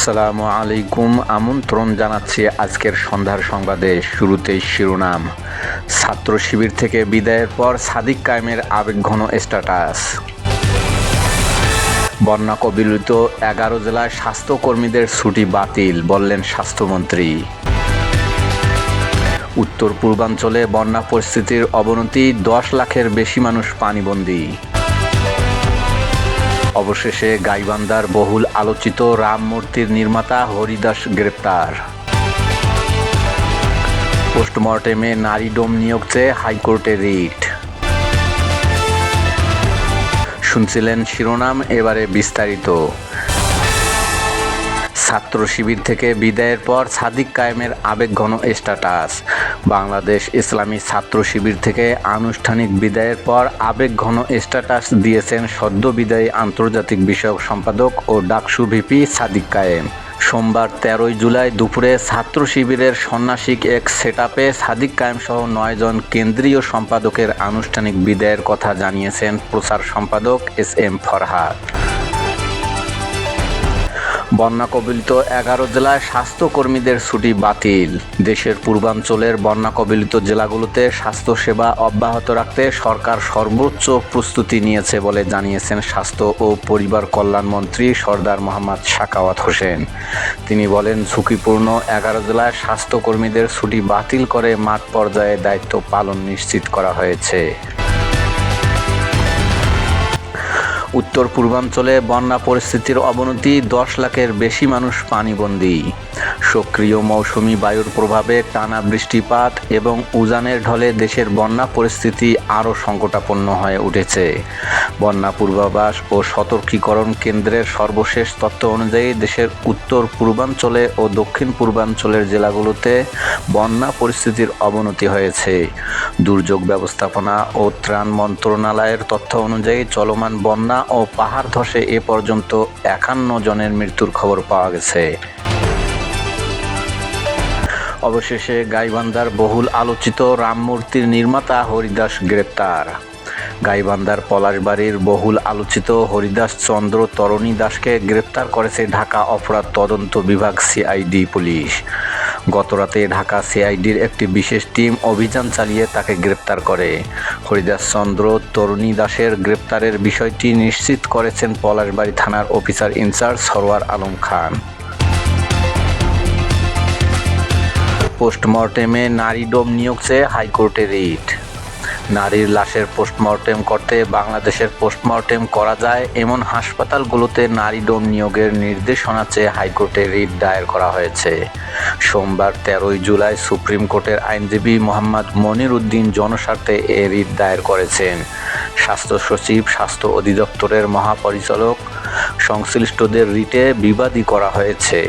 আসসালামু আলাইকুম। আমন্ত্রণ জানাচ্ছি আজকের সন্ধ্যার সংবাদে। শুরুতেই শিরোনাম। ছাত্র শিবির থেকে বিদায়ের পর সাদিক কায়েমের আবেগঘন স্ট্যাটাস। বন্যা কবলিত 11 জেলায় স্বাস্থ্যকর্মীদের ছুটি বাতিল, বললেন স্বাস্থ্যমন্ত্রী। উত্তর পূর্বাঞ্চলে বন্যা পরিস্থিতির অবনতি, 10 লাখের বেশি মানুষ পানিবন্দী। অবশেষে গাইবান্ধার বহুল আলোচিত রাম মূর্তির নির্মাতা হরিদাস গ্রেপ্তার। পোস্টমর্টেমে নারী ডোম নিয়োগ চেয়ে হাইকোর্টে রিট। শুনছিলেন শিরোনাম, এবারে বিস্তারিত। ছাত্র শিবির থেকে বিদায়ের পর সাদিক কায়েমের আবেগঘন স্ট্যাটাস। বাংলাদেশ ইসলামী ছাত্র শিবির থেকে আনুষ্ঠানিক বিদায়ের পর আবেগঘন স্ট্যাটাস দিয়েছেন সদ্য বিদায়ী আন্তর্জাতিক বিষয়ক সম্পাদক ও ডাকসু ভিপি সাদিক কায়েম। সোমবার 13 জুলাই দুপুরে ছাত্র শিবিরের সন্ন্যাসিক এক সেটআপে সাদিক কায়েম সহ 9 জন কেন্দ্রীয় সম্পাদকের আনুষ্ঠানিক বিদায়ের কথা জানিয়েছেন প্রচার সম্পাদক SM ফরহাদ। বন্যা কবলিত 11 জেলায় স্বাস্থ্যকর্মীদের ছুটি বাতিল। দেশের পূর্বাঞ্চলের বন্যা কবলিত জেলাগুলোতে স্বাস্থ্যসেবা অব্যাহত রাখতে সরকার সর্বোচ্চ প্রস্তুতি নিয়েছে বলে জানিয়েছেন স্বাস্থ্য ও পরিবার কল্যাণমন্ত্রী সরদার মোহাম্মদ সাখাওয়াত হোসেন। তিনি বলেন, ঝুঁকিপূর্ণ 11 জেলায় স্বাস্থ্যকর্মীদের ছুটি বাতিল করে মাঠ পর্যায়ে দায়িত্ব পালন নিশ্চিত করা হয়েছে। উত্তর পূর্বাঞ্চলে বন্যা পরিস্থিতির অবনতি, 10 লাখের বেশি মানুষ পানিবন্দী। সক্রিয় মৌসুমি বায়ুর প্রভাবে টানা বৃষ্টিপাত এবং উজানের ঢলে দেশের বন্যা পরিস্থিতি আরও সংকটাপন্ন হয়ে উঠেছে। বন্যা পূর্বাভাস ও সতর্কীকরণ কেন্দ্রের সর্বশেষ তথ্য অনুযায়ী দেশের উত্তর পূর্বাঞ্চলে ও দক্ষিণ পূর্বাঞ্চলের জেলাগুলোতে বন্যা পরিস্থিতির অবনতি হয়েছে। দুর্যোগ ব্যবস্থাপনা ও ত্রাণ মন্ত্রণালয়ের তথ্য অনুযায়ী চলমান বন্যা ও পাহাড় ধসে এ পর্যন্ত 51 জনের মৃত্যুর খবর পাওয়া গেছে। অবশেষে গাইবান্ধার বহুল আলোচিত রাম মূর্তির নির্মাতা হরিদাস গ্রেপ্তার। গাইবান্ধার পলাশবাড়ির বহুল আলোচিত হরিদাস চন্দ্র তরণী দাসকে গ্রেপ্তার করেছে ঢাকা অপরাধ তদন্ত বিভাগ CID পুলিশ। গতরাতে ঢাকা CIDর একটি বিশেষ টিম অভিযান চালিয়ে তাকে গ্রেপ্তার করে। হরিদাস চন্দ্র তরণী দাসের গ্রেপ্তারের বিষয়টি নিশ্চিত করেছেন পলাশবাড়ি থানার অফিসার ইনচার্জ সরওয়ার আলম খান। পোস্টমর্টেমে নারী ডোম নিয়োগ চেয়ে হাইকোর্টে রিট। নারীর লাশের পোস্টমর্টেম করতে বাংলাদেশের পোস্টমর্টেম করা যায় এমন হাসপাতালগুলোতে নারী ডোম নিয়োগের নির্দেশনা চেয়ে হাইকোর্টে রিট দায়ের করা হয়েছে। সোমবার 13 জুলাই সুপ্রিম কোর্টের আইনজীবী মোহাম্মদ মনির উদ্দিন জনস্বার্থে এ রিট দায়ের করেছেন। স্বাস্থ্য সচিব, স্বাস্থ্য অধিদপ্তরের মহাপরিচালক সংশ্লিষ্টদের রিটে বিবাদী করা হয়েছে।